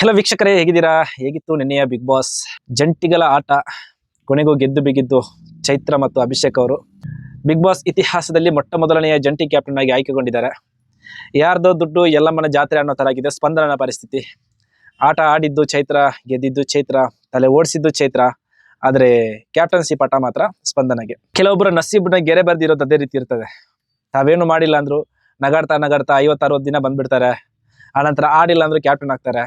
Hello ವೀಕ್ಷಕರೇ, ಹೇಗಿದ್ದೀರಾ? ಹೇಗಿತ್ತು ನಿನ್ನೆಯ ಬಿಗ್ ಬಾಸ್ ಜಂಟಿಗಳ ಆಟ? ಕೊನೆಗೂ ಗೆದ್ದು ಬಿಗಿದ್ದು ಚೈತ್ರ ಮತ್ತು ಅಭಿಷೇಕ್ ಅವರು ಬಿಗ್ ಬಾಸ್ ಇತಿಹಾಸದಲ್ಲಿ ಮೊಟ್ಟ ಮೊದಲನೆಯ ಜಂಟಿ ಕ್ಯಾಪ್ಟನ್ ಆಗಿ ಆಯ್ಕೆಗೊಂಡಿದ್ದಾರೆ. ಯಾರ್ದೋ ದುಡ್ಡು ಎಲ್ಲಮ್ಮನ ಜಾತ್ರೆ ಅನ್ನೋ ತರ ಆಗಿದೆ ಸ್ಪಂದನ ಪರಿಸ್ಥಿತಿ. ಆಟ ಆಡಿದ್ದು ಚೈತ್ರ, ಗೆದ್ದಿದ್ದು ಚೈತ್ರ, ತಲೆ ಓಡಿಸಿದ್ದು ಚೈತ್ರ. ಆದ್ರೆ ಕ್ಯಾಪ್ಟನ್ಸಿ ಪಟ ಮಾತ್ರ ಸ್ಪಂದನಗೆ. ಕೆಲವೊಬ್ಬರು ನಸೀಬ್ನ ಗೆರೆ ಬರ್ದಿರೋದು ಅದೇ ರೀತಿ ಇರ್ತದೆ. ತಾವೇನು ಮಾಡಿಲ್ಲ ಅಂದ್ರು ನಗಾಡ್ತಾ 50-60 ದಿನ ಬಂದ್ಬಿಡ್ತಾರೆ. ಆನಂತರ ಆಡಿಲ್ಲ ಅಂದ್ರೂ ಕ್ಯಾಪ್ಟನ್ ಆಗ್ತಾರೆ.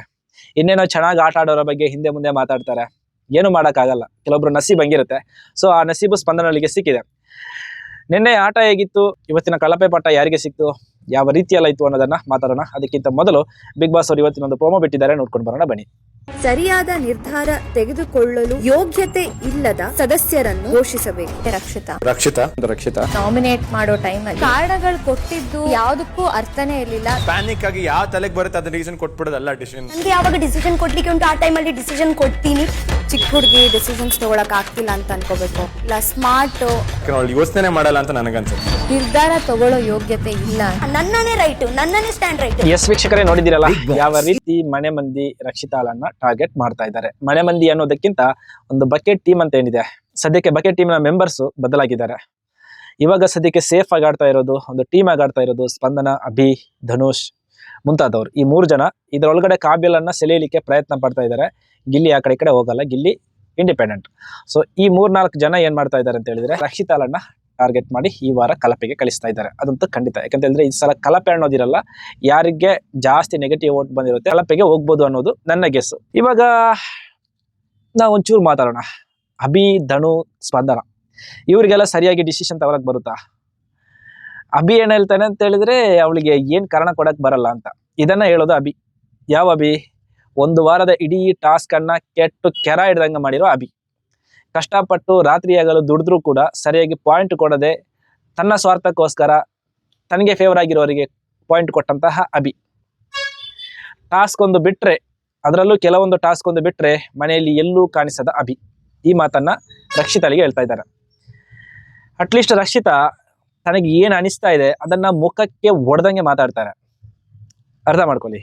ಇನ್ನೇನೋ ಚೆನ್ನಾಗಿ ಆಟ ಆಡೋರ ಬಗ್ಗೆ ಹಿಂದೆ ಮುಂದೆ ಮಾತಾಡ್ತಾರೆ. ಏನು ಮಾಡೋಕ್ಕಾಗಲ್ಲ, ಕೆಲವೊಬ್ರು ನಸೀಬ್ ಹಂಗಿರುತ್ತೆ. ಸೊ ಆ ನಸೀಬು ಸ್ಪಂದನಳಿಗೆ ಸಿಕ್ಕಿದೆ. ನಿನ್ನೆ ಆಟ ಹೇಗಿತ್ತು, ಇವತ್ತಿನ ಕಳಪೆ ಪಟ್ಟ ಯಾರಿಗೆ ಸಿಕ್ತು, ಯಾವ ರೀತಿಯಲ್ಲ ಇತ್ತು ಅನ್ನೋದನ್ನ ಮಾತಾಡೋಣ. ಅದಕ್ಕಿಂತ ಮೊದಲು ಬಿಗ್ ಬಾಸ್ ಅವರು ಇವತ್ತಿನ ಒಂದು ಪ್ರೋಮೋ ಬಿಟ್ಟಿದ್ದಾರೆ, ನೋಡ್ಕೊಂಡು ಬರೋಣ ಬನ್ನಿ. ಸರಿಯಾದ ನಿರ್ಧಾರ ತೆಗೆದುಕೊಳ್ಳಲು ಯೋಗ್ಯತೆ ಇಲ್ಲದ ಸದಸ್ಯರನ್ನು ಘೋಷಿಸಬೇಕು. ರಕ್ಷಿತಾ ನಾಮಿನೇಟ್ ಮಾಡೋ ಟೈಮಲ್ಲಿ ಕಾರಣಗಳು ಕೊಟ್ಟಿದ್ದು ಯಾವುದಕ್ಕೂ ಅರ್ಥನೇ ಇರಲಿಲ್ಲ. ಪ್ಯಾನಿಕ್ ಆಗಿ ಯಾವ ತಲೆಗೆ ಬರುತ್ತೆ ಅದನ್ನ ರೀಸನ್ ಕೊಟ್ಬಿಡೋದಲ್ಲ. ಡಿಸಿಷನ್ ಅಂದ್ರೆ ಯಾವಾಗ ಡಿಸಿಷನ್ ಕೊಡ್ಲಿಕ್ಕೆ ಉಂಟು ಆ ಟೈಮಲ್ಲಿ ಡಿಸಿಷನ್ ಕೊಡ್ತೀನಿ. ಚಿಕ್ಕ ಹುಡುಗಿ ಡಿಸಿಷನ್ಸ್ ತಗೊಳಕ್ ಆಗ್ತಿಲ್ಲ ಅಂತ ಅನ್ಕೋಬೇಕು. ಇಲ್ಲ ಸ್ಮಾರ್ಟ್ ಯೋಚನೆ ಮಾಡಲ್ಲ ಅಂತ ನನಗನ್ಸುತ್ತೆ. ನಿರ್ಧಾರ ತಗೊಳ್ಳೋ ಯೋಗ್ಯತೆ ಇಲ್ಲ. ನನ್ನನೇ ರೈಟ್, ನನ್ನನೇ ಸ್ಟ್ಯಾಂಡ್ ರೈಟ್. ಎಸ್ ವೀಕ್ಷಕರೇ, ನೋಡಿದಿರಲ್ಲ ಯಾವ ರೀತಿ ಮನೆ ಮಂದಿ ರಕ್ಷಿತಾಳನ್ನ ಟಾರ್ಗೆಟ್ ಮಾಡ್ತಾ ಇದ್ದಾರೆ. ಮನೆ ಮಂದಿ ಅನ್ನೋದಕ್ಕಿಂತ ಒಂದು ಬಕೆಟ್ ಟೀಮ್ ಅಂತ ಏನಿದೆ, ಸದ್ಯಕ್ಕೆ ಬಕೆಟ್ ಟೀಮ್ ನ ಮೆಂಬರ್ಸ್ ಬದಲಾಗಿದ್ದಾರೆ. ಇವಾಗ ಸದ್ಯಕ್ಕೆ ಸೇಫ್ ಆಗಿ ಆಡ್ತಾ ಇರೋದು, ಒಂದು ಟೀಮ್ ಆಗಿ ಆಡ್ತಾ ಇರೋದು ಸ್ಪಂದನ, ಅಭಿ, ಧನುಷ್ ಮುಂತಾದವರು. ಈ 3 ಜನ ಇದರೊಳಗಡೆ ಕಾಬ್ಯಲನ್ನ ಸೆಳೆಯಲಿಕ್ಕೆ ಪ್ರಯತ್ನ ಪಡ್ತಾ ಇದ್ದಾರೆ. ಗಿಲ್ಲಿ ಆ ಕಡೆ ಹೋಗಲ್ಲ, ಗಿಲ್ಲಿ ಇಂಡಿಪೆಂಡೆಂಟ್. ಸೊ ಈ 3-4 ಜನ ಏನ್ ಮಾಡ್ತಾ ಇದ್ದಾರೆ ಅಂತ ಹೇಳಿದ್ರೆ ರಕ್ಷಿತಾಳನ್ನ ಟಾರ್ಗೆಟ್ ಮಾಡಿ ಈ ವಾರ ಕಲಪೆಗೆ ಕಳಿಸ್ತಾ ಇದ್ದಾರೆ. ಅದಂತೂ ಖಂಡಿತ. ಯಾಕಂತ ಹೇಳಿದ್ರೆ ಈ ಸಲ ಕಲಪೆ ಅನ್ನೋದಿರಲ್ಲ, ಯಾರಿಗೆ ಜಾಸ್ತಿ ನೆಗೆಟಿವ್ ವೋಟ್ ಬಂದಿರುತ್ತೆ ಕಲಪೆಗೆ ಹೋಗ್ಬೋದು ಅನ್ನೋದು ನನ್ನ ಗೆಸ್. ಇವಾಗ ನಾವು ಒಂಚೂರು ಮಾತಾಡೋಣ. ಅಭಿ, ಧನು, ಸ್ಪಂದನ ಇವ್ರಿಗೆಲ್ಲ ಸರಿಯಾಗಿ ಡಿಸಿಷನ್ ತಗೊಳಕ್ ಬರುತ್ತಾ? ಅಭಿ ಏನ್ ಹೇಳ್ತಾನೆ ಅಂತ ಹೇಳಿದ್ರೆ ಅವಳಿಗೆ ಏನ್ ಕಾರಣ ಕೊಡಕ್ ಬರಲ್ಲ ಅಂತ. ಇದನ್ನ ಹೇಳೋದು ಅಭಿ. ಯಾವ ಅಭಿ? 1 ವಾರದ ಇಡೀ ಟಾಸ್ಕ್ ಅನ್ನ ಕೆಟ್ಟು ಕೆರ ಹಿಡ್ದಂಗ ಮಾಡಿರೋ ಅಭಿ. ಕಷ್ಟಪಟ್ಟು ರಾತ್ರಿ ಆಗಲು ದುಡಿದ್ರೂ ಕೂಡ ಸರಿಯಾಗಿ ಪಾಯಿಂಟ್ ಕೊಡದೆ ತನ್ನ ಸ್ವಾರ್ಥಕ್ಕೋಸ್ಕರ ತನಗೆ ಫೇವರ್ ಆಗಿರೋರಿಗೆ ಪಾಯಿಂಟ್ ಕೊಟ್ಟಂತಹ ಅಭಿ. ಟಾಸ್ಕ್ ಒಂದು ಬಿಟ್ರೆ, ಅದರಲ್ಲೂ ಕೆಲವೊಂದು ಟಾಸ್ಕ್ ಒಂದು ಬಿಟ್ರೆ ಮನೆಯಲ್ಲಿ ಎಲ್ಲೂ ಕಾಣಿಸದ ಅಭಿ. ಈ ಮಾತನ್ನ ರಕ್ಷಿತಾಳಿಗೆ ಹೇಳ್ತಾ ಇದ್ದಾರೆ. ಅಟ್ಲೀಸ್ಟ್ ರಕ್ಷಿತಾ ತನಗೆ ಏನು ಅನಿಸ್ತಾ ಇದೆ ಅದನ್ನ ಮುಖಕ್ಕೆ ಹೊಡೆದಂಗೆ ಮಾತಾಡ್ತಾರೆ. ಅರ್ಥ ಮಾಡ್ಕೊಳ್ಳಿ.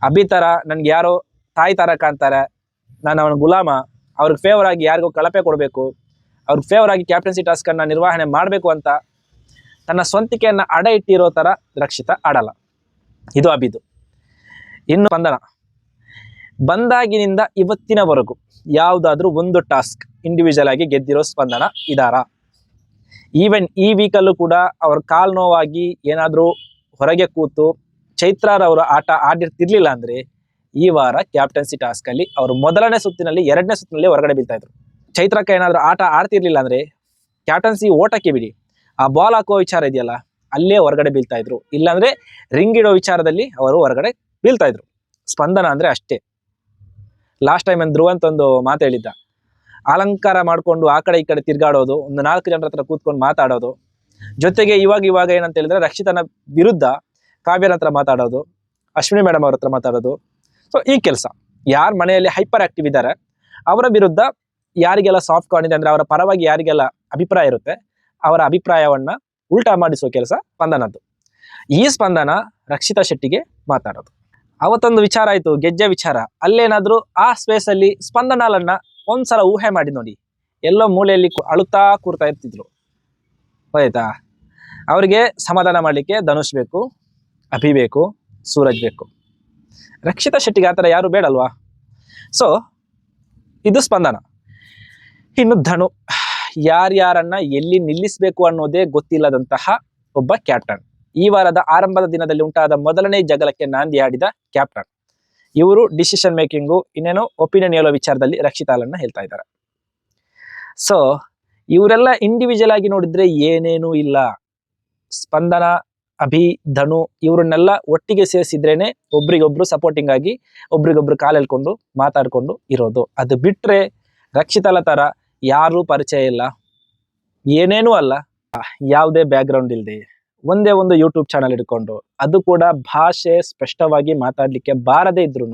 ಅಭಿ ತರ ನನ್ಗೆ ಯಾರೋ ತಾಯಿ ತರ ಕಾಣ್ತಾರೆ, ನಾನು ಅವನ ಗುಲಾಮ, ಅವ್ರಿಗೆ ಫೇವರ್ ಆಗಿ ಯಾರಿಗೂ ಕಳಪೆ ಕೊಡಬೇಕು, ಅವ್ರಿಗೆ ಫೇವರ್ ಆಗಿ ಕ್ಯಾಪ್ಟನ್ಸಿ ಟಾಸ್ಕ್ ಅನ್ನ ನಿರ್ವಹಣೆ ಮಾಡಬೇಕು ಅಂತ ತನ್ನ ಸ್ವಂತಿಕೆಯನ್ನ ಅಡ ಇಟ್ಟಿರೋ ತರ ರಕ್ಷಿತಾ ಆಡಲ್ಲ. ಇದು ಅಭಿದು. ಇನ್ನು ಸ್ಪಂದನ ಬಂದಾಗಿನಿಂದ ಇವತ್ತಿನವರೆಗೂ ಯಾವುದಾದ್ರೂ ಒಂದು ಟಾಸ್ಕ್ ಇಂಡಿವಿಜುವಲ್ ಆಗಿ ಗೆದ್ದಿರೋ ಸ್ಪಂದನ ಇದಾರಾ? ಈವನ್ ಈ ವೀಕಲ್ಲೂ ಕೂಡ ಅವ್ರ ಕಾಲ್ ನೋವಾಗಿ ಏನಾದರೂ ಹೊರಗೆ ಕೂತು ಚೈತ್ರಾರವರ ಆಟ ಆಡಿರ್ತಿರ್ಲಿಲ್ಲ ಅಂದ್ರೆ ಈ ವಾರ ಕ್ಯಾಪ್ಟನ್ಸಿ ಟಾಸ್ಕ್ ಅಲ್ಲಿ ಅವರು ಮೊದಲನೇ ಸುತ್ತಿನಲ್ಲಿ 2ನೇ ಸುತ್ತಿನಲ್ಲಿ ಹೊರಗಡೆ ಬೀಳ್ತಾ ಇದ್ರು. ಚೈತ್ರಕ್ಕೆ ಏನಾದ್ರು ಆಟ ಆಡ್ತಿರ್ಲಿಲ್ಲ ಅಂದ್ರೆ ಕ್ಯಾಪ್ಟನ್ಸಿ ಓಟಕ್ಕೆ ಬಿಡಿ, ಆ ಬಾಲ್ ಹಾಕುವ ವಿಚಾರ ಇದೆಯಲ್ಲ ಅಲ್ಲೇ ಹೊರಗಡೆ ಬೀಳ್ತಾ ಇದ್ರು. ಇಲ್ಲಾಂದ್ರೆ ರಿಂಗ್ ಇಡೋ ವಿಚಾರದಲ್ಲಿ ಅವರು ಹೊರಗಡೆ ಬೀಳ್ತಾ ಇದ್ರು. ಸ್ಪಂದನ ಅಂದ್ರೆ ಅಷ್ಟೇ. ಲಾಸ್ಟ್ ಟೈಮ್ ಧ್ರುವ ಅಂತ ಒಂದು ಮಾತು ಹೇಳಿದ್ದ, ಅಲಂಕಾರ ಮಾಡ್ಕೊಂಡು ಆ ಕಡೆ ಈ ಕಡೆ ತಿರ್ಗಾಡೋದು, ಒಂದು 4 ಜನರ ಹತ್ರ ಕೂತ್ಕೊಂಡು ಮಾತಾಡೋದು, ಜೊತೆಗೆ ಇವಾಗ ಏನಂತ ಹೇಳಿದ್ರೆ ರಕ್ಷಿತನ ವಿರುದ್ಧ ಕಾವ್ಯನ ಹತ್ರ ಮಾತಾಡೋದು, ಅಶ್ವಿನಿ ಮೇಡಮ್ ಅವ್ರ ಹತ್ರ ಮಾತಾಡೋದು. ಸೊ ಈ ಕೆಲಸ ಯಾರ ಮನೆಯಲ್ಲಿ ಹೈಪರ್ ಆಕ್ಟಿವ್ ಇದ್ದಾರೆ ಅವರ ವಿರುದ್ಧ ಯಾರಿಗೆಲ್ಲ ಸಾಫ್ಟ್ ಕಾರ್ನ್ ಇದೆ ಅಂದ್ರೆ ಅವರ ಪರವಾಗಿ ಯಾರಿಗೆಲ್ಲ ಅಭಿಪ್ರಾಯ ಇರುತ್ತೆ ಅವರ ಅಭಿಪ್ರಾಯವನ್ನ ಉಲ್ಟಾ ಮಾಡಿಸುವ ಕೆಲಸ ಸ್ಪಂದನದ್ದು. ಈ ಸ್ಪಂದನ ರಕ್ಷಿತಾ ಶೆಟ್ಟಿಗೆ ಮಾತಾಡೋದು. ಅವತ್ತೊಂದು ವಿಚಾರ ಆಯ್ತು, ಗೆಜ್ಜೆ ವಿಚಾರ. ಅಲ್ಲೇನಾದ್ರೂ ಆ ಸ್ಪೇಸ್ ಅಲ್ಲಿ ಸ್ಪಂದನಲನ್ನ ಒಂದ್ಸಲ ಊಹೆ ಮಾಡಿ ನೋಡಿ, ಎಲ್ಲೋ ಮೂಲೆಯಲ್ಲಿ ಅಳುತ್ತಾ ಕೂರ್ತಾ ಇರ್ತಿದ್ರು. ಆಯ್ತಾ? ಅವರಿಗೆ ಸಮಾಧಾನ ಮಾಡ್ಲಿಕ್ಕೆ ಧನುಷ್ ಬೇಕು, ಅಭಿ ಬೇಕು, ಸೂರಜ್ ಬೇಕು. ರಕ್ಷಿತಾ ಶೆಟ್ಟಿಗೆ ಆ ಥರ ಯಾರು ಬೇಡಲ್ವಾ? ಸೊ ಇದು ಸ್ಪಂದನ. ಇನ್ನು ಧನು, ಯಾರ್ಯಾರನ್ನ ಎಲ್ಲಿ ನಿಲ್ಲಿಸಬೇಕು ಅನ್ನೋದೇ ಗೊತ್ತಿಲ್ಲದಂತಹ ಒಬ್ಬ ಕ್ಯಾಪ್ಟನ್. ಈ ವಾರದ ಆರಂಭದ ದಿನದಲ್ಲಿ ಉಂಟಾದ ಮೊದಲನೇ ಜಗಳಕ್ಕೆ ನಾಂದಿ ಆಡಿದ ಕ್ಯಾಪ್ಟನ್. ಇವರು ಡಿಸಿಷನ್ ಮೇಕಿಂಗು, ಇನ್ನೇನೋ ಒಪಿನಿಯನ್ ಹೇಳೋ ವಿಚಾರದಲ್ಲಿ ರಕ್ಷಿತಾಳನ್ನ ಹೇಳ್ತಾ ಇದ್ದಾರೆ. ಸೊ ಇವರೆಲ್ಲ ಇಂಡಿವಿಜುವಲ್ ಆಗಿ ನೋಡಿದ್ರೆ ಏನೇನೂ ಇಲ್ಲ. ಸ್ಪಂದನ, ಅಭಿ, ಧನು ಇವರನ್ನೆಲ್ಲ ಒಟ್ಟಿಗೆ ಸೇರಿಸಿದ್ರೇನೆ ಒಬ್ರಿಗೊಬ್ರು ಸಪೋರ್ಟಿಂಗ್ ಆಗಿ ಒಬ್ರಿಗೊಬ್ರು ಕಾಲೆಳ್ಕೊಂಡು ಮಾತಾಡ್ಕೊಂಡು ಇರೋದು. ಅದು ಬಿಟ್ರೆ ರಕ್ಷಿತಾಳ ತರ ಯಾರೂ ಪರಿಚಯ ಇಲ್ಲ, ಏನೇನೂ ಅಲ್ಲ. ಯಾವುದೇ ಬ್ಯಾಕ್ ಗ್ರೌಂಡ್ ಇಲ್ಲದೆ ಒಂದೇ ಒಂದು ಯೂಟ್ಯೂಬ್ ಚಾನಲ್ ಇಟ್ಕೊಂಡು, ಅದು ಕೂಡ ಭಾಷೆ ಸ್ಪಷ್ಟವಾಗಿ ಮಾತಾಡ್ಲಿಕ್ಕೆ ಬಾರದೇ ಇದ್ರು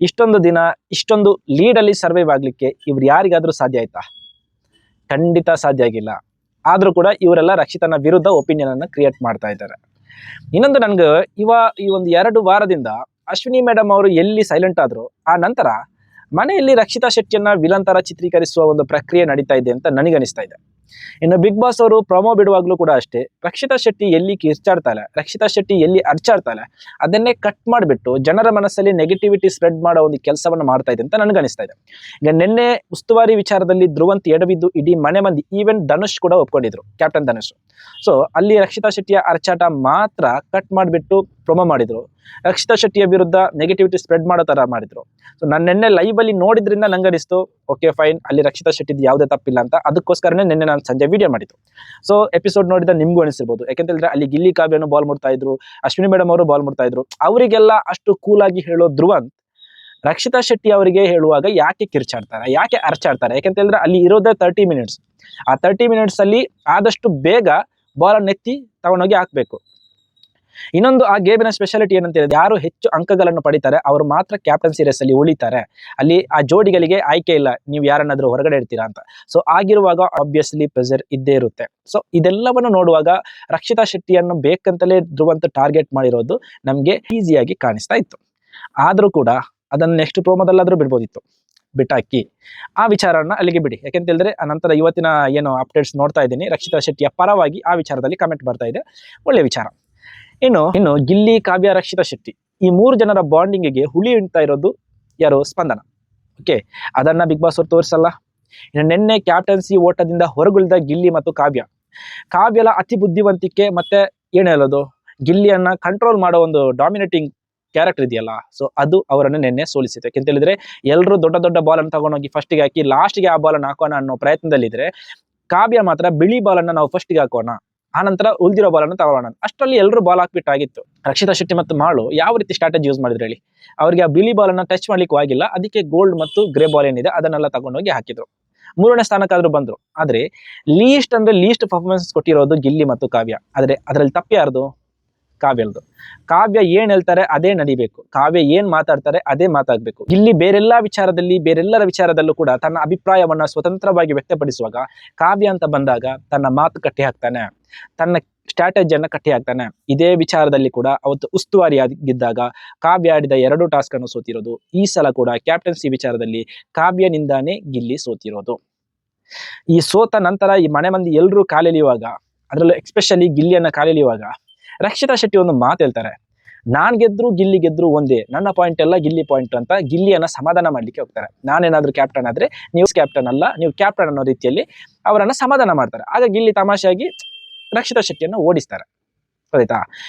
ಇಷ್ಟೊಂದು ದಿನ ಇಷ್ಟೊಂದು ಲೀಡಲ್ಲಿ ಸರ್ವೈವ್ ಆಗ್ಲಿಕ್ಕೆ ಇವ್ರು ಯಾರಿಗಾದ್ರೂ ಸಾಧ್ಯ ಆಯ್ತಾ? ಖಂಡಿತ ಸಾಧ್ಯ ಆಗಿಲ್ಲ. ಆದ್ರೂ ಕೂಡ ಇವರೆಲ್ಲ ರಕ್ಷಿತನ ವಿರುದ್ಧ ಒಪಿನಿಯನ್ ಅನ್ನ ಕ್ರಿಯೇಟ್ ಮಾಡ್ತಾ ಇದ್ದಾರೆ. ಇನ್ನೊಂದು ನನ್ಗೆ ಈ ಒಂದು 2 ವಾರದಿಂದ ಅಶ್ವಿನಿ ಮೇಡಮ್ ಅವರು ಎಲ್ಲಿ ಸೈಲೆಂಟ್ ಆದ್ರು ಆ ನಂತರ ಮನೆಯಲ್ಲಿ ರಕ್ಷಿತಾ ಶೆಟ್ಟಿಯನ್ನ ವಿಲನ್ ತರ ಚಿತ್ರೀಕರಿಸುವ ಒಂದು ಪ್ರಕ್ರಿಯೆ ನಡೀತಾ ಇದೆ ಅಂತ ನನಗನಿಸ್ತಾ ಇದೆ. ಇನ್ನು ಬಿಗ್ ಬಾಸ್ ಅವರು ಪ್ರೊಮೋ ಬಿಡುವಾಗ್ಲೂ ಕೂಡ ಅಷ್ಟೇ, ರಕ್ಷಿತಾ ಶೆಟ್ಟಿ ಎಲ್ಲಿ ಕಿರ್ಚಾಡ್ತಾಳೆ, ರಕ್ಷಿತಾ ಶೆಟ್ಟಿ ಎಲ್ಲಿ ಅರ್ಚಾಡ್ತಾಳೆ ಅದನ್ನೇ ಕಟ್ ಮಾಡಿಬಿಟ್ಟು ಜನರ ಮನಸ್ಸಲ್ಲಿ ನೆಗೆಟಿವಿಟಿ ಸ್ಪ್ರೆಡ್ ಮಾಡೋ ಒಂದು ಕೆಲಸವನ್ನು ಮಾಡ್ತಾ ಇದೆ ಅಂತ ನನಗನಿಸ್ತಾ ಇದೆ. ಈಗ ನಿನ್ನೆ ಉಸ್ತುವಾರಿ ವಿಚಾರದಲ್ಲಿ ಧ್ರುವಂತ್ ಎಡವಿದ್ದು ಇಡೀ ಮನೆ ಮಂದಿ, ಈವನ್ ಧನುಷ್ ಕೂಡ ಒಪ್ಕೊಂಡಿದ್ರು, ಕ್ಯಾಪ್ಟನ್ ಧನುಷ್. ಸೊ ಅಲ್ಲಿ ರಕ್ಷಿತಾ ಶೆಟ್ಟಿಯ ಅರ್ಚಾಟ ಮಾತ್ರ ಕಟ್ ಮಾಡಿಬಿಟ್ಟು ಪ್ರೊಮೋ ಮಾಡಿದ್ರು, ರಕ್ಷಿತಾ ಶೆಟ್ಟಿಯ ವಿರುದ್ಧ ನೆಗೆಟಿವಿಟಿ ಸ್ಪ್ರೆಡ್ ಮಾಡೋ ತರ ಮಾಡಿದ್ರು. ಸೊ ನಾನು ನಿನ್ನೆ ಲೈವ್ ಅಲ್ಲಿ ನೋಡಿದ್ರಿಂದ ನಂಗನಿಸ್ತು ಓಕೆ ಫೈನ್, ಅಲ್ಲಿ ರಕ್ಷಿತಾ ಶೆಟ್ಟಿದ್ ಯಾವುದೇ ತಪ್ಪಿಲ್ಲ ಅಂತ. ಅದಕ್ಕೋಸ್ಕರನೇ ನಿನ್ನೆ ನಾನು ಸಂಜೆ ವಿಡಿಯೋ ಮಾಡಿದ್ದು. ಸೊ ಎಪಿಸೋಡ್ ನೋಡಿದ ನಿಮ್ಗೂ ಅನಿಸಿರ್ಬೋದು, ಯಾಕೆಂತಂದ್ರೆ ಅಲ್ಲಿ ಗಿಲ್ಲಿ ಕಾವ್ಯನು ಬಾಲ್ ಮುಡ್ತಾ ಇದ್ರು, ಅಶ್ವಿನಿ ಮೇಡಮ್ ಅವರು ಬಾಲ್ ಮುಡ್ತಾ ಇದ್ರು. ಅವರಿಗೆಲ್ಲ ಅಷ್ಟು ಕೂಲ್ ಆಗಿ ಹೇಳೋ ಧ್ರುವಂತ್ ರಕ್ಷಿತಾ ಶೆಟ್ಟಿ ಅವರಿಗೆ ಹೇಳುವಾಗ ಯಾಕೆ ಕಿರ್ಚಾಡ್ತಾರೆ, ಯಾಕೆ ಅರ್ಚಾಡ್ತಾರೆ? ಯಾಕೆಂತಂದ್ರೆ ಅಲ್ಲಿ ಇರೋದೇ 30 ಮಿನಿಟ್ಸ್. ಆ 30 ಮಿನಿಟ್ಸ್ ಅಲ್ಲಿ ಆದಷ್ಟು ಬೇಗ ಬಾಲ್ ನೆತ್ತಿ ತಗೊಂಡೋಗಿ ಹಾಕ್ಬೇಕು. ಇನ್ನೊಂದು ಆ ಗೇಮಿನ ಸ್ಪೆಷಾಲಿಟಿ ಏನಂತ ಹೇಳಿದ್ರೆ, ಯಾರು ಹೆಚ್ಚು ಅಂಕಗಳನ್ನು ಪಡಿತಾರೆ ಅವರು ಮಾತ್ರ ಕ್ಯಾಪ್ಟನ್ಸಿ ರೇಸ್ ಅಲ್ಲಿ ಉಳಿತಾರೆ. ಅಲ್ಲಿ ಆ ಜೋಡಿಗಳಿಗೆ ಆಯ್ಕೆ ಇಲ್ಲ, ನೀವು ಯಾರನ್ನಾದ್ರೂ ಹೊರಗಡೆ ಇಡ್ತೀರಾ ಅಂತ. ಸೊ ಆಗಿರುವಾಗ ಆಬ್ವಿಯಸ್ಲಿ ಪ್ರೆಷರ್ ಇದ್ದೇ ಇರುತ್ತೆ. ಸೊ ಇದೆಲ್ಲವನ್ನು ನೋಡುವಾಗ ರಕ್ಷಿತಾ ಶೆಟ್ಟಿಯನ್ನು ಬೇಕಂತಲೇ ಧ್ರುವಂತ್ ಟಾರ್ಗೆಟ್ ಮಾಡಿರೋದು ನಮ್ಗೆ ಈಸಿಯಾಗಿ ಕಾಣಿಸ್ತಾ ಇತ್ತು. ಆದ್ರೂ ಕೂಡ ಅದನ್ನ ನೆಕ್ಸ್ಟ್ ಪ್ರೋಮೋದಲ್ಲಾದ್ರೂ ಬಿಡ್ಬೋದಿತ್ತು, ಬಿಟ್ಟಾಕಿ ಆ ವಿಚಾರನ ಅಲ್ಲಿಗೆ ಬಿಡಿ. ಯಾಕೆಂತ ಹೇಳಿದ್ರೆ ಆ ನಂತರ ಇವತ್ತಿನ ಏನು ಅಪ್ಡೇಟ್ಸ್ ನೋಡ್ತಾ ಇದ್ದೀನಿ, ರಕ್ಷಿತಾ ಶೆಟ್ಟಿಯ ಪರವಾಗಿ ಆ ವಿಚಾರದಲ್ಲಿ ಕಮೆಂಟ್ ಬರ್ತಾ ಇದೆ, ಒಳ್ಳೆ ವಿಚಾರ. ಇನ್ನು ಗಿಲ್ಲಿ, ಕಾವ್ಯ, ರಕ್ಷಿತಾ ಶೆಟ್ಟಿ ಈ 3 ಜನರ ಬಾಂಡಿಂಗಿಗೆ ಹುಳಿ ಇಡ್ತಾ ಇರೋದು ಯಾರು? ಸ್ಪಂದನ. ಓಕೆ, ಅದನ್ನ ಬಿಗ್ ಬಾಸ್ ಅವ್ರು ತೋರಿಸಲ್ಲ. ಇನ್ನು ನಿನ್ನೆ ಕ್ಯಾಪ್ಟನ್ಸಿ ಓಟದಿಂದ ಹೊರಗುಳಿದ ಗಿಲ್ಲಿ ಮತ್ತು ಕಾವ್ಯಲ ಅತಿ ಬುದ್ಧಿವಂತಿಕೆ ಮತ್ತೆ ಏನು ಹೇಳೋದು, ಗಿಲ್ಲಿಯನ್ನ ಕಂಟ್ರೋಲ್ ಮಾಡೋ ಒಂದು ಡಾಮಿನೇಟಿಂಗ್ ಕ್ಯಾರೆಕ್ಟರ್ ಇದೆಯಲ್ಲ, ಸೊ ಅದು ಅವರನ್ನು ನಿನ್ನೆ ಸೋಲಿಸಿತು. ಯಾಕೆಂತ ಹೇಳಿದ್ರೆ ಎಲ್ಲರೂ ದೊಡ್ಡ ದೊಡ್ಡ ಬಾಲ್ ಅನ್ನು ತಗೊಂಡೋಗಿ ಫಸ್ಟ್ಗೆ ಹಾಕಿ ಲಾಸ್ಟ್ಗೆ ಆ ಬಾಲ್ ಅನ್ನು ಹಾಕೋಣ ಅನ್ನೋ ಪ್ರಯತ್ನದಲ್ಲಿದ್ರೆ, ಕಾವ್ಯ ಮಾತ್ರ ಬಿಳಿ ಬಾಲ್ ಅನ್ನ ನಾವು ಫಸ್ಟ್ಗೆ ಹಾಕೋಣ, ಆನಂತರ ಉಳಿದಿರೋ ಬಾಲ್ ಅನ್ನು ತಗೊಳ್ಳೋಣ, ಅಷ್ಟರಲ್ಲಿ ಎಲ್ಲರೂ ಬಾಲ್ ಹಾಕ್ಬಿಟ್ಟಾಗಿತ್ತು. ರಕ್ಷಿತಾ ಶೆಟ್ಟಿ ಮತ್ತು ಮಾಳು ಯಾವ ರೀತಿ ಸ್ಟ್ರಾಟಜಿ ಯೂಸ್ ಮಾಡಿದ್ರು ಹೇಳಿ? ಅವ್ರಿಗೆ ಆ ಬಿಳಿ ಬಾಲ್ ಅನ್ನ ಟಚ್ ಮಾಡ್ಲಿಕ್ಕೂ ಆಗಿಲ್ಲ, ಅದಕ್ಕೆ ಗೋಲ್ಡ್ ಮತ್ತು ಗ್ರೇ ಬಾಲ್ ಏನಿದೆ ಅದನ್ನೆಲ್ಲ ತಗೊಂಡೋಗಿ ಹಾಕಿದ್ರು. 3ನೇ ಸ್ಥಾನಕ್ಕಾದ್ರೂ ಬಂದ್ರು. ಆದ್ರೆ ಲೀಸ್ಟ್ ಪರ್ಫಾರ್ಮೆನ್ಸ್ ಕೊಟ್ಟಿರೋದು ಗಿಲ್ಲಿ ಮತ್ತು ಕಾವ್ಯ. ಆದ್ರೆ ಅದರಲ್ಲಿ ತಪ್ಪು ಯಾರ್ದು? ಕಾವ್ಯಲ್ದು. ಕಾವ್ಯ ಏನ್ ಹೇಳ್ತಾರೆ ಅದೇ ನಡಿಬೇಕು, ಕಾವ್ಯ ಏನ್ ಮಾತಾಡ್ತಾರೆ ಅದೇ ಮಾತಾಡ್ಬೇಕು. ಗಿಲ್ಲಿ ಬೇರೆಲ್ಲರ ವಿಚಾರದಲ್ಲೂ ಕೂಡ ತನ್ನ ಅಭಿಪ್ರಾಯವನ್ನ ಸ್ವತಂತ್ರವಾಗಿ ವ್ಯಕ್ತಪಡಿಸುವಾಗ, ಕಾವ್ಯ ಅಂತ ಬಂದಾಗ ತನ್ನ ಮಾತು ಕಟ್ಟಿ ಹಾಕ್ತಾನೆ, ತನ್ನ ಸ್ಟ್ರಾಟಜಿಯನ್ನ ಕಟ್ಟಿ ಹಾಕ್ತಾನೆ. ಇದೇ ವಿಚಾರದಲ್ಲಿ ಕೂಡ ಅವತ್ತು ಉಸ್ತುವಾರಿಯಾಗಿದ್ದಾಗ ಕಾವ್ಯ ಆಡಿದ 2 ಟಾಸ್ಕ್ ಅನ್ನು ಸೋತಿರೋದು. ಈ ಸಲ ಕೂಡ ಕ್ಯಾಪ್ಟನ್ಸಿ ವಿಚಾರದಲ್ಲಿ ಕಾವ್ಯನಿಂದಾನೇ ಗಿಲ್ಲಿ ಸೋತಿರೋದು. ಈ ಸೋತ ನಂತರ ಈ ಮನೆ ಮಂದಿ ಎಲ್ಲರೂ ಕಾಲೆಳೆಯುವಾಗ, ಅದರಲ್ಲೂ ಎಕ್ಸ್ಪೆಷಲಿ ಗಿಲ್ಲಿಯನ್ನ ಕಾಲೆಳೆಯುವಾಗ ರಕ್ಷಿತಾ ಶೆಟ್ಟಿ ಒಂದು ಮಾತು ಹೇಳ್ತಾರೆ, ನಾನ್ ಗೆದ್ರು ಗಿಲ್ಲಿ ಗೆದ್ರು ಒಂದೇ, ನನ್ನ ಪಾಯಿಂಟ್ ಎಲ್ಲ ಗಿಲ್ಲಿ ಪಾಯಿಂಟ್ ಅಂತ ಗಿಲ್ಲಿಯನ್ನ ಸಮಾಧಾನ ಮಾಡ್ಲಿಕ್ಕೆ ಹೋಗ್ತಾರೆ. ನಾನೇನಾದ್ರೂ ಕ್ಯಾಪ್ಟನ್ ಆದ್ರೆ ನೀವು ಕ್ಯಾಪ್ಟನ್ ಅಲ್ಲ, ನೀವು ಕ್ಯಾಪ್ಟನ್ ಅನ್ನೋ ರೀತಿಯಲ್ಲಿ ಅವರನ್ನ ಸಮಾಧಾನ ಮಾಡ್ತಾರೆ. ಆಗ ಗಿಲ್ಲಿ ತಮಾಷೆಯಾಗಿ ರಕ್ಷಿತಾ ಶೆಟ್ಟಿಯನ್ನು ಓಡಿಸ್ತಾರೆ. ಆಯ್ತಾ?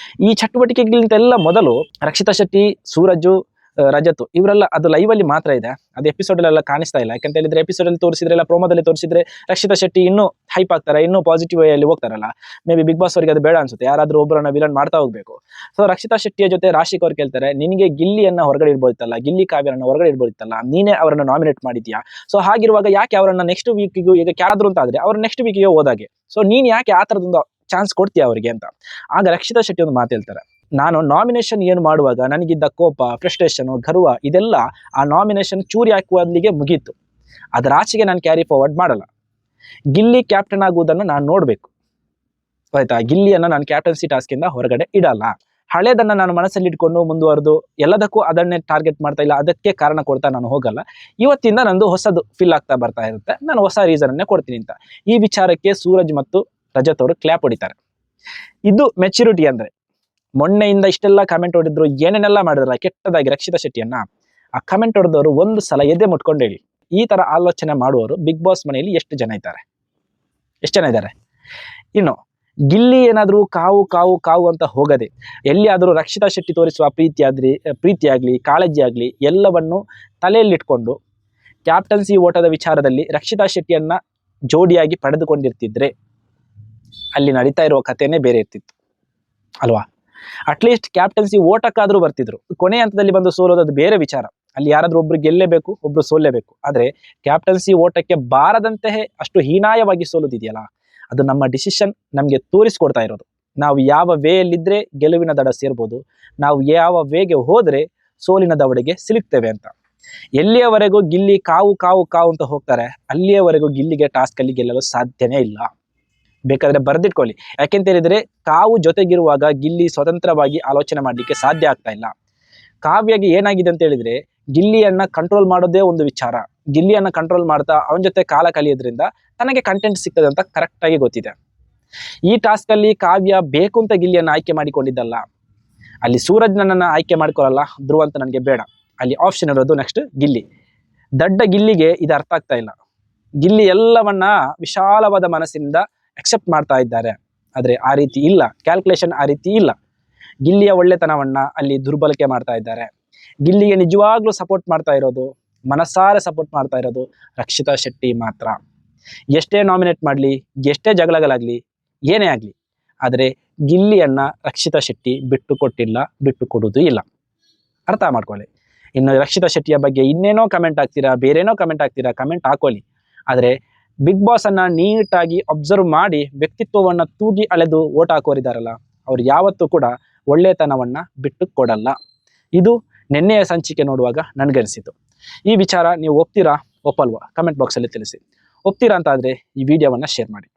ಈ ಚಟುವಟಿಕೆಗಳಿಂತೆಲ್ಲ ಮೊದಲು ರಕ್ಷಿತಾ ಶೆಟ್ಟಿ, ಸೂರಜ್, ರಜತ್ ಇವರೆಲ್ಲ ಅದು ಲೈವ್ ಅಲ್ಲಿ ಮಾತ್ರ ಇದೆ, ಅದು ಎಪಿಸೋಡ್ ಅಲ್ಲೆಲ್ಲ ಕಾಣಿಸ್ತಾ ಇಲ್ಲ. ಯಾಕಂತ ಹೇಳಿದ್ರೆ ಎಪಿಸೋಡ್ ಅಲ್ಲಿ ತೋರಿಸಿದ್ರೆ, ಇಲ್ಲ ಪ್ರೋಮೋದಲ್ಲಿ ತೋರಿಸಿದ್ರೆ ರಕ್ಷಿತಾ ಶೆಟ್ಟಿ ಇನ್ನೂ ಹೈಪ್ ಆಗ್ತಾರೆ, ಇನ್ನೂ ಪಾಸಿಟಿವ್ ವೇ ಅಲ್ಲಿ ಹೋಗ್ತಾರಲ್ಲ. ಮೇ ಬಿ ಬಿಗ್ ಬಾಸ್ ಅವರಿಗೆ ಅದು ಬೇಡ ಅನ್ಸುತ್ತೆ, ಯಾರಾದ್ರೂ ಒಬ್ಬರನ್ನ ವಿಲನ್ ಮಾಡ್ತಾ ಹೋಗ್ಬೇಕು. ಸೊ ರಕ್ಷಿತಾ ಶೆಟ್ಟಿಯ ಜೊತೆ ರಾಶಿಕ್ ಅವ್ರು ಕೇಳ್ತಾರೆ, ನಿನಗೆ ಗಿಲ್ಲಿಯನ್ನ ಹೊರಗಡೆ ಇಡ್ಬೋದಿತ್ತಲ್ಲ, ಗಿಲ್ಲಿ ಕಾವ್ಯರನ್ನ ಹೊರಗಡೆ ಇಡ್ಬೋದಿತ್ತಲ್ಲ, ನೀನೇ ಅವರನ್ನ ನಾಮಿನೇಟ್ ಮಾಡಿದ್ಯಾ? ಸೊ ಹಾಗಿರುವಾಗ ಯಾಕೆ ಅವರನ್ನ ನೆಕ್ಸ್ಟ್ ವೀಕಿಗೂ ಈಗ ಕ್ಯಾದ್ರು ಅಂತ ಆದ್ರೆ ಅವ್ರ ನೆಕ್ಸ್ಟ್ ವೀಕಿಗೆ ಹೋದಾಗೆ, ಸೊ ನೀನ್ ಯಾಕೆ ಆ ತರದೊಂದು ಚಾನ್ಸ್ ಕೊಡ್ತೀಯ ಅವರಿಗೆ ಅಂತ. ಆಗ ರಕ್ಷಿತಾ ಶೆಟ್ಟಿ ಒಂದು ಮಾತು ಹೇಳ್ತಾರೆ, ನಾನು ನಾಮಿನೇಷನ್ ಏನು ಮಾಡುವಾಗ ನನಗಿದ್ದ ಕೋಪ, ಫ್ರಸ್ಟ್ರೇಷನ್, ಗರ್ವ ಇದೆಲ್ಲ ಆ ನಾಮಿನೇಷನ್ ಚೂರಿ ಹಾಕುವಲ್ಲಿಗೆ ಮುಗೀತು. ಅದರ ಆಚೆಗೆ ನಾನು ಕ್ಯಾರಿ ಫಾರ್ವರ್ಡ್ ಮಾಡಲ್ಲ. ಗಿಲ್ಲಿ ಕ್ಯಾಪ್ಟನ್ ಆಗುವುದನ್ನು ನಾನು ನೋಡ್ಬೇಕು, ಆಯ್ತಾ? ಗಿಲ್ಲಿಯನ್ನ ನಾನು ಕ್ಯಾಪ್ಟನ್ಸಿ ಟಾಸ್ಕ್ ಇಂದ ಹೊರಗಡೆ ಇಡಲ್ಲ. ಹಳೇದನ್ನ ನಾನು ಮನಸ್ಸಲ್ಲಿ ಇಟ್ಕೊಂಡು ಮುಂದುವರೆದು ಎಲ್ಲದಕ್ಕೂ ಅದನ್ನೇ ಟಾರ್ಗೆಟ್ ಮಾಡ್ತಾ ಇಲ್ಲ, ಅದಕ್ಕೆ ಕಾರಣ ಕೊಡ್ತಾ ನಾನು ಹೋಗಲ್ಲ. ಇವತ್ತಿಂದ ನಂದು ಹೊಸದು ಫೀಲ್ ಆಗ್ತಾ ಬರ್ತಾ ಇರುತ್ತೆ, ನಾನು ಹೊಸ ರೀಸನ್ ಅನ್ನೇ ಕೊಡ್ತೀನಿ ಅಂತ. ಈ ವಿಚಾರಕ್ಕೆ ಸೂರಜ್ ಮತ್ತು ರಜತ್ ಅವರು ಕ್ಲಾಪ್ ಹೊಡಿತಾರೆ. ಇದು ಮೆಚುರಿಟಿ ಅಂದ್ರೆ. ಮೊನ್ನೆಯಿಂದ ಇಷ್ಟೆಲ್ಲ ಕಮೆಂಟ್ ಹೊಡಿದ್ರು, ಏನೇನೆಲ್ಲ ಮಾಡಿದ್ರಲ್ಲ ಕೆಟ್ಟದಾಗಿ ರಕ್ಷಿತಾ ಶೆಟ್ಟಿಯನ್ನ, ಆ ಕಮೆಂಟ್ ಹೊಡೆದವರು ಒಂದು ಸಲ ಎದೆ ಮುಟ್ಕೊಂಡು ಹೇಳಿ, ಈ ತರ ಆಲೋಚನೆ ಮಾಡುವವರು ಬಿಗ್ ಬಾಸ್ ಮನೆಯಲ್ಲಿ ಎಷ್ಟು ಜನ ಇದ್ದಾರೆ? ಇನ್ನು ಗಿಲ್ಲಿ ಏನಾದ್ರೂ ಕಾವು ಅಂತ ಹೋಗದೆ ಎಲ್ಲಿಯಾದರೂ ರಕ್ಷಿತಾ ಶೆಟ್ಟಿ ತೋರಿಸುವ ಪ್ರೀತಿ ಆಗ್ಲಿ, ಕಾಳಜಿ ಆಗ್ಲಿ ಎಲ್ಲವನ್ನು ತಲೆಯಲ್ಲಿಟ್ಕೊಂಡು ಕ್ಯಾಪ್ಟನ್ಸಿ ಓಟದ ವಿಚಾರದಲ್ಲಿ ರಕ್ಷಿತಾ ಶೆಟ್ಟಿಯನ್ನ ಜೋಡಿಯಾಗಿ ಪಡೆದುಕೊಂಡಿರ್ತಿದ್ರೆ ಅಲ್ಲಿ ನಡೀತಾ ಇರುವ ಕಥೆನೇ ಬೇರೆ ಇರ್ತಿತ್ತು ಅಲ್ವಾ? ಅಟ್ಲೀಸ್ಟ್ ಕ್ಯಾಪ್ಟನ್ಸಿ ಓಟಕ್ಕಾದ್ರೂ ಬರ್ತಿದ್ರು. ಕೊನೆ ಹಂತದಲ್ಲಿ ಬಂದು ಸೋಲೋದು ಅದು ಬೇರೆ ವಿಚಾರ, ಅಲ್ಲಿ ಯಾರಾದ್ರೂ ಒಬ್ರು ಗೆಲ್ಲೇಬೇಕು, ಒಬ್ರು ಸೋಲ್ಲೇಬೇಕು. ಆದ್ರೆ ಕ್ಯಾಪ್ಟನ್ಸಿ ಓಟಕ್ಕೆ ಬಾರದಂತೆಯೇ ಅಷ್ಟು ಹೀನಾಯವಾಗಿ ಸೋಲುದಿದೆಯಲ್ಲ, ಅದು ನಮ್ಮ ಡಿಸಿಷನ್ ನಮ್ಗೆ ತೋರಿಸ್ಕೊಡ್ತಾ ಇರೋದು. ನಾವು ಯಾವ ವೇಯಲ್ಲಿದ್ರೆ ಗೆಲುವಿನ ದಡ ಸೇರ್ಬೋದು, ನಾವು ಯಾವ ವೇಗೆ ಹೋದ್ರೆ ಸೋಲಿನ ದವಡೆಗೆ ಸಿಲುಕ್ತೇವೆ ಅಂತ. ಎಲ್ಲಿಯವರೆಗೂ ಗಿಲ್ಲಿ ಕಾವು ಅಂತ ಹೋಗ್ತಾರೆ, ಅಲ್ಲಿಯವರೆಗೂ ಗಿಲ್ಲಿಗೆ ಟಾಸ್ಕ್ ಅಲ್ಲಿ ಗೆಲ್ಲಲು ಸಾಧ್ಯನೇ ಇಲ್ಲ. ಬೇಕಾದ್ರೆ ಬರ್ದಿಟ್ಕೊಳ್ಳಿ. ಯಾಕೆಂತ ಹೇಳಿದ್ರೆ ಕಾವು ಜೊತೆಗಿರುವಾಗ ಗಿಲ್ಲಿ ಸ್ವತಂತ್ರವಾಗಿ ಆಲೋಚನೆ ಮಾಡ್ಲಿಕ್ಕೆ ಸಾಧ್ಯ ಆಗ್ತಾ ಇಲ್ಲ. ಕಾವ್ಯಗೆ ಏನಾಗಿದೆ ಅಂತ ಹೇಳಿದ್ರೆ ಗಿಲ್ಲಿಯನ್ನ ಕಂಟ್ರೋಲ್ ಮಾಡೋದೇ ಒಂದು ವಿಚಾರ. ಗಿಲ್ಲಿಯನ್ನ ಕಂಟ್ರೋಲ್ ಮಾಡ್ತಾ ಅವನ ಜೊತೆ ಕಾಲ ಕಲಿಯೋದ್ರಿಂದ ತನಗೆ ಕಂಟೆಂಟ್ ಸಿಗ್ತದೆ ಅಂತ ಕರೆಕ್ಟ್ ಆಗಿ ಗೊತ್ತಿದೆ. ಈ ಟಾಸ್ಕ್ ಅಲ್ಲಿ ಕಾವ್ಯ ಬೇಕು ಅಂತ ಗಿಲ್ಲಿಯನ್ನ ಆಯ್ಕೆ ಮಾಡಿಕೊಂಡಿದ್ದಲ್ಲ. ಅಲ್ಲಿ ಸೂರಜ್ ನನ್ನನ್ನು ಆಯ್ಕೆ ಮಾಡ್ಕೊಳಲ್ಲ, ಧ್ರುವ ಅಂತ ನನಗೆ ಬೇಡ, ಅಲ್ಲಿ ಆಪ್ಷನ್ ಇರೋದು ನೆಕ್ಸ್ಟ್ ಗಿಲ್ಲಿ. ದಡ್ಡ ಗಿಲ್ಲಿಗೆ ಇದು ಅರ್ಥ ಆಗ್ತಾ ಇಲ್ಲ. ಗಿಲ್ಲಿ ಎಲ್ಲವನ್ನ ವಿಶಾಲವಾದ ಮನಸ್ಸಿನಿಂದ ಅಕ್ಸೆಪ್ಟ್ ಮಾಡ್ತಾ ಇದ್ದಾರೆ. ಆದರೆ ಆ ರೀತಿ ಇಲ್ಲ, ಕ್ಯಾಲ್ಕುಲೇಷನ್ ಆ ರೀತಿ ಇಲ್ಲ. ಗಿಲ್ಲಿಯ ಒಳ್ಳೆತನವನ್ನ ಅಲ್ಲಿ ದುರ್ಬಳಕೆ ಮಾಡ್ತಾ ಇದ್ದಾರೆ. ಗಿಲ್ಲಿಗೆ ನಿಜವಾಗ್ಲೂ ಸಪೋರ್ಟ್ ಮಾಡ್ತಾ ಇರೋದು, ಮನಸಾರೆ ಸಪೋರ್ಟ್ ಮಾಡ್ತಾ ಇರೋದು ರಕ್ಷಿತಾ ಶೆಟ್ಟಿ ಮಾತ್ರ. ಎಷ್ಟೇ ನಾಮಿನೇಟ್ ಮಾಡಲಿ, ಎಷ್ಟೇ ಜಗಳಗಳಾಗಲಿ, ಏನೇ ಆಗಲಿ, ಆದರೆ ಗಿಲ್ಲಿಯನ್ನ ರಕ್ಷಿತಾ ಶೆಟ್ಟಿ ಬಿಟ್ಟು ಕೊಟ್ಟಿಲ್ಲ, ಬಿಟ್ಟು ಕೊಡುವುದೂ ಇಲ್ಲ. ಅರ್ಥ ಮಾಡ್ಕೊಳ್ಳಿ. ಇನ್ನು ರಕ್ಷಿತಾ ಶೆಟ್ಟಿಯ ಬಗ್ಗೆ ಇನ್ನೇನೋ ಕಮೆಂಟ್ ಆಗ್ತೀರಾ, ಬೇರೇನೋ ಕಮೆಂಟ್ ಆಗ್ತೀರಾ, ಕಮೆಂಟ್ ಹಾಕೊಳ್ಳಿ. ಆದರೆ ಬಿಗ್ ಬಾಸ್ ಅನ್ನ ನೀಟಾಗಿ ಅಬ್ಸರ್ವ್ ಮಾಡಿ ವ್ಯಕ್ತಿತ್ವವನ್ನ ತೂಗಿ ಅಳೆದು ಓಟ್ ಹಾಕೋರಿದಾರಲ್ಲ, ಅವ್ರು ಯಾವತ್ತೂ ಕೂಡ ಒಳ್ಳೆತನವನ್ನ ಬಿಟ್ಟು ಕೊಡಲ್ಲ. ಇದು ನಿನ್ನೆಯ ಸಂಚಿಕೆ ನೋಡುವಾಗ ನನಗನ್ಸಿತು. ಈ ವಿಚಾರ ನೀವು ಒಪ್ತೀರಾ ಒಪ್ಪಲ್ವಾ? ಕಮೆಂಟ್ ಬಾಕ್ಸಲ್ಲಿ ತಿಳಿಸಿ. ಒಪ್ತೀರಾ ಅಂತ ಆದರೆ ಈ ವಿಡಿಯೋವನ್ನು ಶೇರ್ ಮಾಡಿ.